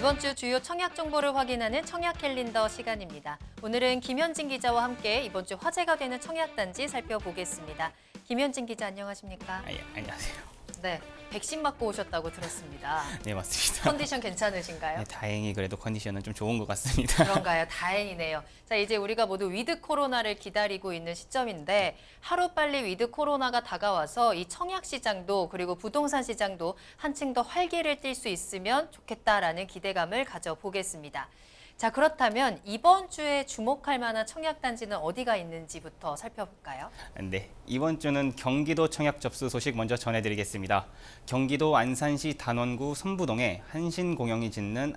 이번 주 주요 청약 정보를 확인하는 청약 캘린더 시간입니다. 오늘은 김현진 기자와 함께 이번 주 화제가 되는 청약 단지 살펴보겠습니다. 김현진 기자 안녕하십니까? 예, 안녕하세요. 네, 백신 맞고 오셨다고 들었습니다. 네, 맞습니다. 컨디션 괜찮으신가요? 네, 다행히 그래도 컨디션은 좀 좋은 것 같습니다. 그런가요? 다행이네요. 자, 이제 우리가 모두 위드 코로나를 기다리고 있는 시점인데 하루빨리 위드 코로나가 다가와서 이 청약 시장도 그리고 부동산 시장도 한층 더 활기를 띨 수 있으면 좋겠다라는 기대감을 가져보겠습니다. 자, 그렇다면 이번 주에 주목할 만한 청약 단지는 어디가 있는지부터 살펴볼까요? 네, 이번 주는 경기도 청약 접수 소식 먼저 전해드리겠습니다. 경기도 안산시 단원구 선부동에 한신공영이 짓는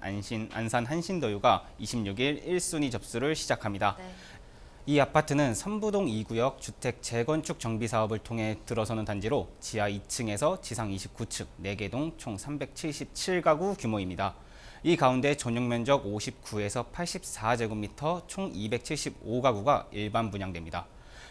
안산 한신더유가 26일 1순위 접수를 시작합니다. 네. 이 아파트는 선부동 2구역 주택 재건축 정비 사업을 통해 들어서는 단지로 지하 2층에서 지상 29층 4개 동 총 377가구 규모입니다. 이 가운데 전용 면적 59에서 84제곱미터 총 275가구가 일반 분양됩니다.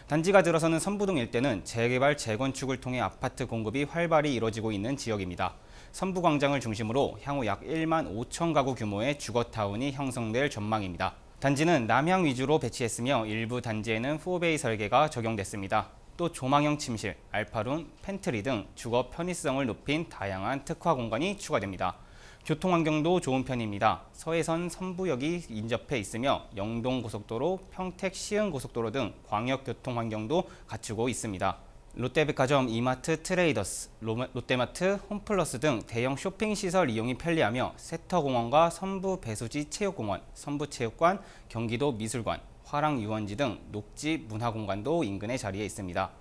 단지가 들어서는 선부동 일대는 재개발, 재건축을 통해 아파트 공급이 활발히 이뤄지고 있는 지역입니다. 선부광장을 중심으로 향후 약 1만 5천 가구 규모의 주거타운이 형성될 전망입니다. 단지는 남향 위주로 배치했으며 일부 단지에는 4베이 설계가 적용됐습니다. 또 조망형 침실, 알파룸, 팬트리 등 주거 편의성을 높인 다양한 특화 공간이 추가됩니다. 교통 환경도 좋은 편입니다. 서해선 선부역이 인접해 있으며 영동고속도로, 평택 시흥고속도로 등 광역교통 환경도 갖추고 있습니다. 롯데백화점, 이마트, 트레이더스, 롯데마트, 홈플러스 등 대형 쇼핑시설 이용이 편리하며 세터공원과 선부배수지 체육공원, 선부체육관, 경기도 미술관, 화랑유원지 등 녹지 문화공간도 인근에 자리해 있습니다.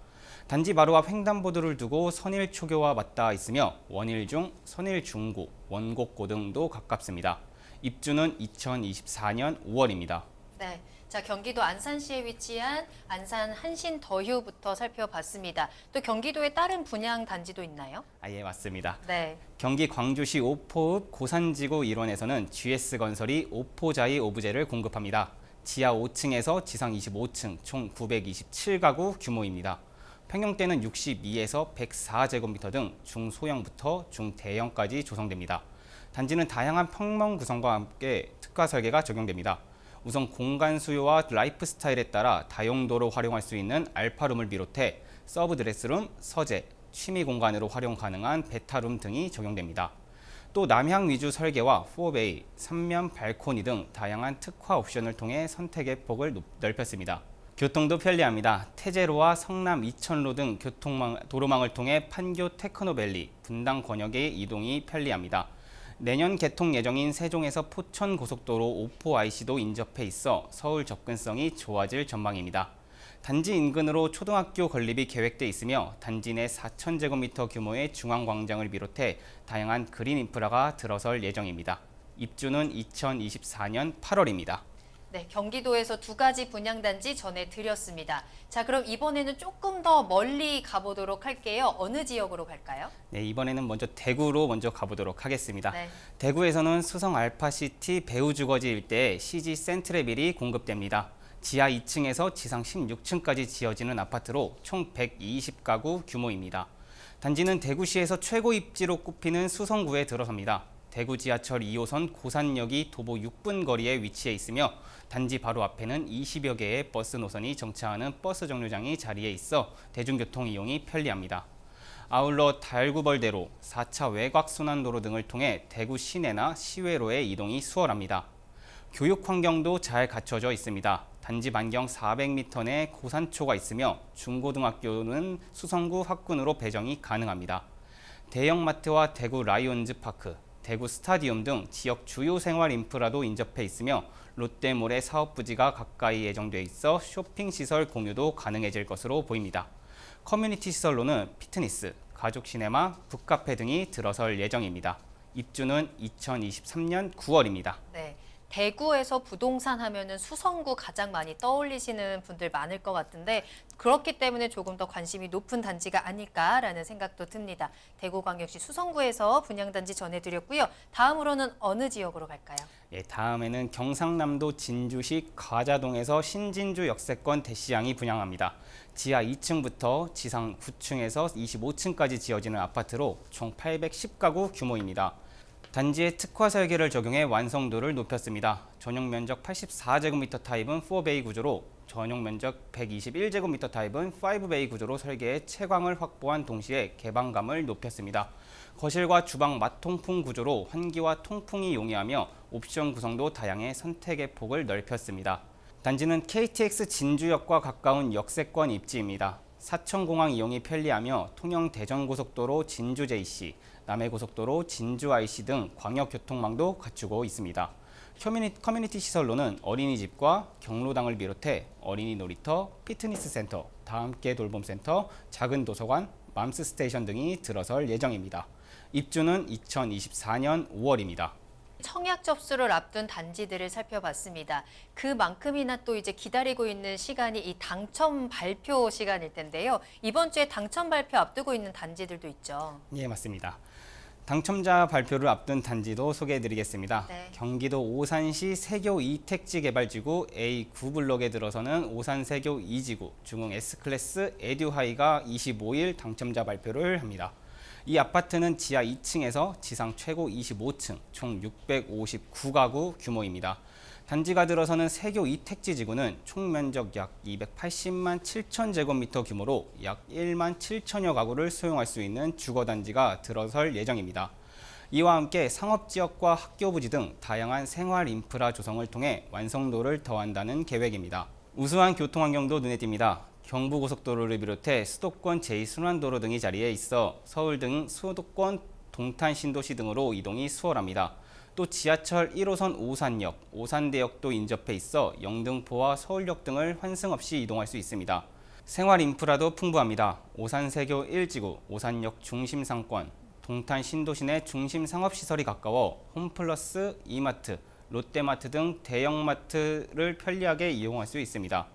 단지 바로 앞 횡단보도를 두고 선일초교와 맞닿아 있으며 원일중, 선일중고, 원곡고 등도 가깝습니다. 입주는 2024년 5월입니다. 네, 자 경기도 안산시에 위치한 안산 한신더휴부터 살펴봤습니다. 또 경기도에 다른 분양 단지도 있나요? 예, 맞습니다. 네. 경기 광주시 오포읍 고산지구 1원에서는 GS건설이 오포자이 오브제를 공급합니다. 지하 5층에서 지상 25층 총 927가구 규모입니다. 평형대는 62에서 104제곱미터 등 중소형부터 중대형까지 조성됩니다. 단지는 다양한 평면 구성과 함께 특화 설계가 적용됩니다. 우선 공간 수요와 라이프 스타일에 따라 다용도로 활용할 수 있는 알파룸을 비롯해 서브 드레스룸, 서재, 취미 공간으로 활용 가능한 베타룸 등이 적용됩니다. 또 남향 위주 설계와 4베이, 3면 발코니 등 다양한 특화 옵션을 통해 선택의 폭을 넓혔습니다. 교통도 편리합니다. 태제로와 성남 이천로 등 도로망을 통해 판교 테크노밸리, 분당 권역의 이동이 편리합니다. 내년 개통 예정인 세종에서 포천 고속도로 오포 IC도 인접해 있어 서울 접근성이 좋아질 전망입니다. 단지 인근으로 초등학교 건립이 계획돼 있으며 단지 내 4,000제곱미터 규모의 중앙광장을 비롯해 다양한 그린 인프라가 들어설 예정입니다. 입주는 2024년 8월입니다. 네, 경기도에서 두 가지 분양단지 전해드렸습니다. 자, 그럼 이번에는 조금 더 멀리 가보도록 할게요. 어느 지역으로 갈까요? 네, 이번에는 먼저 대구로 먼저 가보도록 하겠습니다. 네. 대구에서는 수성 알파시티 배우주거지 일대에 CG 센트레빌이 공급됩니다. 지하 2층에서 지상 16층까지 지어지는 아파트로 총 120가구 규모입니다. 단지는 대구시에서 최고 입지로 꼽히는 수성구에 들어섭니다. 대구 지하철 2호선 고산역이 도보 6분 거리에 위치해 있으며 단지 바로 앞에는 20여 개의 버스 노선이 정차하는 버스 정류장이 자리해 있어 대중교통 이용이 편리합니다. 아울러 달구벌대로, 4차 외곽순환도로 등을 통해 대구 시내나 시외로의 이동이 수월합니다. 교육 환경도 잘 갖춰져 있습니다. 단지 반경 400m 내 고산초가 있으며 중고등학교는 수성구 학군으로 배정이 가능합니다. 대형마트와 대구 라이온즈 파크, 대구 스타디움 등 지역 주요 생활 인프라도 인접해 있으며 롯데몰의 사업 부지가 가까이 예정돼 있어 쇼핑시설 공유도 가능해질 것으로 보입니다. 커뮤니티 시설로는 피트니스, 가족 시네마, 북카페 등이 들어설 예정입니다. 입주는 2023년 9월입니다. 네. 대구에서 부동산 하면은 수성구 가장 많이 떠올리시는 분들 많을 것 같은데 그렇기 때문에 조금 더 관심이 높은 단지가 아닐까라는 생각도 듭니다. 대구광역시 수성구에서 분양단지 전해드렸고요. 다음으로는 어느 지역으로 갈까요? 예, 다음에는 경상남도 진주시 가자동에서 신진주 역세권 대시양이 분양합니다. 지하 2층부터 지상 9층에서 25층까지 지어지는 아파트로 총 810가구 규모입니다. 단지에 특화 설계를 적용해 완성도를 높였습니다. 전용 면적 84제곱미터 타입은 4베이 구조로 전용 면적 121제곱미터 타입은 5베이 구조로 설계해 채광을 확보한 동시에 개방감을 높였습니다. 거실과 주방 맞통풍 구조로 환기와 통풍이 용이하며 옵션 구성도 다양해 선택의 폭을 넓혔습니다. 단지는 KTX 진주역과 가까운 역세권 입지입니다. 사천공항 이용이 편리하며 통영 대전고속도로 진주 JC, 남해고속도로 진주 IC 등 광역교통망도 갖추고 있습니다. 커뮤니티 시설로는 어린이집과 경로당을 비롯해 어린이 놀이터, 피트니스 센터, 다함께 돌봄센터, 작은 도서관, 맘스 스테이션 등이 들어설 예정입니다. 입주는 2024년 5월입니다. 청약 접수를 앞둔 단지들을 살펴봤습니다. 그만큼이나 또 이제 기다리고 있는 시간이 이 당첨 발표 시간일 텐데요. 이번 주에 당첨 발표 앞두고 있는 단지들도 있죠. 예, 맞습니다. 당첨자 발표를 앞둔 단지도 소개해드리겠습니다. 네. 경기도 오산시 세교 2택지 개발지구 A9블록에 들어서는 오산 세교 2지구 중흥 S클래스 에듀하이가 25일 당첨자 발표를 합니다. 이 아파트는 지하 2층에서 지상 최고 25층, 총 659가구 규모입니다. 단지가 들어서는 세교 2택지 지구는 총 면적 약 280만 7천 제곱미터 규모로 약 1만 7천여 가구를 수용할 수 있는 주거단지가 들어설 예정입니다. 이와 함께 상업지역과 학교부지 등 다양한 생활 인프라 조성을 통해 완성도를 더한다는 계획입니다. 우수한 교통환경도 눈에 띕니다. 경부고속도로를 비롯해 수도권 제2순환도로 등이 자리에 있어 서울 등 수도권 동탄 신도시 등으로 이동이 수월합니다. 또 지하철 1호선 오산역, 오산대역도 인접해 있어 영등포와 서울역 등을 환승 없이 이동할 수 있습니다. 생활 인프라도 풍부합니다. 오산 세교 1지구, 오산역 중심 상권, 동탄 신도시 내 중심 상업시설이 가까워 홈플러스, 이마트, 롯데마트 등 대형마트를 편리하게 이용할 수 있습니다.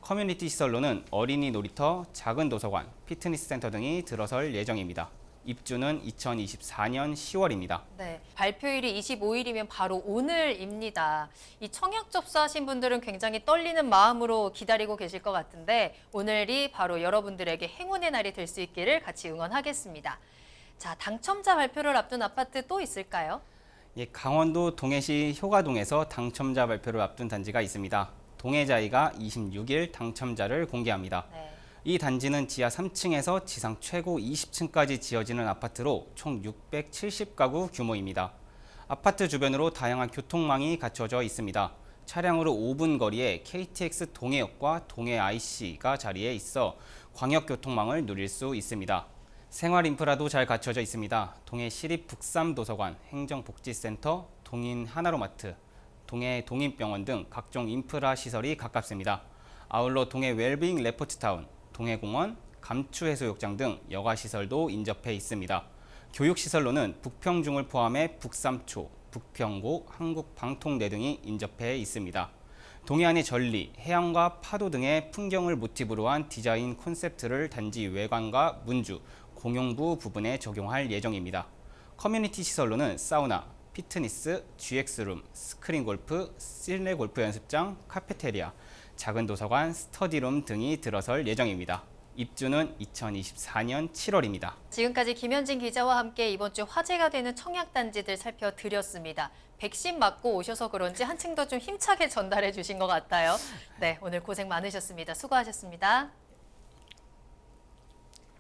커뮤니티 시설로는 어린이 놀이터, 작은 도서관, 피트니스 센터 등이 들어설 예정입니다. 입주는 2024년 10월입니다. 네, 발표일이 25일이면 바로 오늘입니다. 이 청약 접수하신 분들은 굉장히 떨리는 마음으로 기다리고 계실 것 같은데 오늘이 바로 여러분들에게 행운의 날이 될 수 있기를 같이 응원하겠습니다. 자, 당첨자 발표를 앞둔 아파트 또 있을까요? 예, 강원도 동해시 효가동에서 당첨자 발표를 앞둔 단지가 있습니다. 동해자이가 26일 당첨자를 공개합니다. 네. 이 단지는 지하 3층에서 지상 최고 20층까지 지어지는 아파트로 총 670가구 규모입니다. 아파트 주변으로 다양한 교통망이 갖춰져 있습니다. 차량으로 5분 거리에 KTX 동해역과 동해 IC가 자리에 있어 광역교통망을 누릴 수 있습니다. 생활 인프라도 잘 갖춰져 있습니다. 동해 시립북삼도서관, 행정복지센터, 동인 하나로마트, 동해 동인병원 등 각종 인프라 시설이 가깝습니다. 아울러 동해 웰빙 레포츠타운, 동해공원, 감추해수욕장 등 여가시설도 인접해 있습니다. 교육시설로는 북평중을 포함해 북삼초, 북평고, 한국방통대 등이 인접해 있습니다. 동해안의 전리, 해안과 파도 등의 풍경을 모티브로 한 디자인 콘셉트를 단지 외관과 문주, 공용부 부분에 적용할 예정입니다. 커뮤니티 시설로는 사우나, 피트니스, GX룸, 스크린 골프, 실내 골프 연습장, 카페테리아, 작은 도서관, 스터디룸 등이 들어설 예정입니다. 입주는 2024년 7월입니다. 지금까지 김현진 기자와 함께 이번 주 화제가 되는 청약단지들 살펴드렸습니다. 백신 맞고 오셔서 그런지 한층 더 좀 힘차게 전달해 주신 것 같아요. 네, 오늘 고생 많으셨습니다. 수고하셨습니다.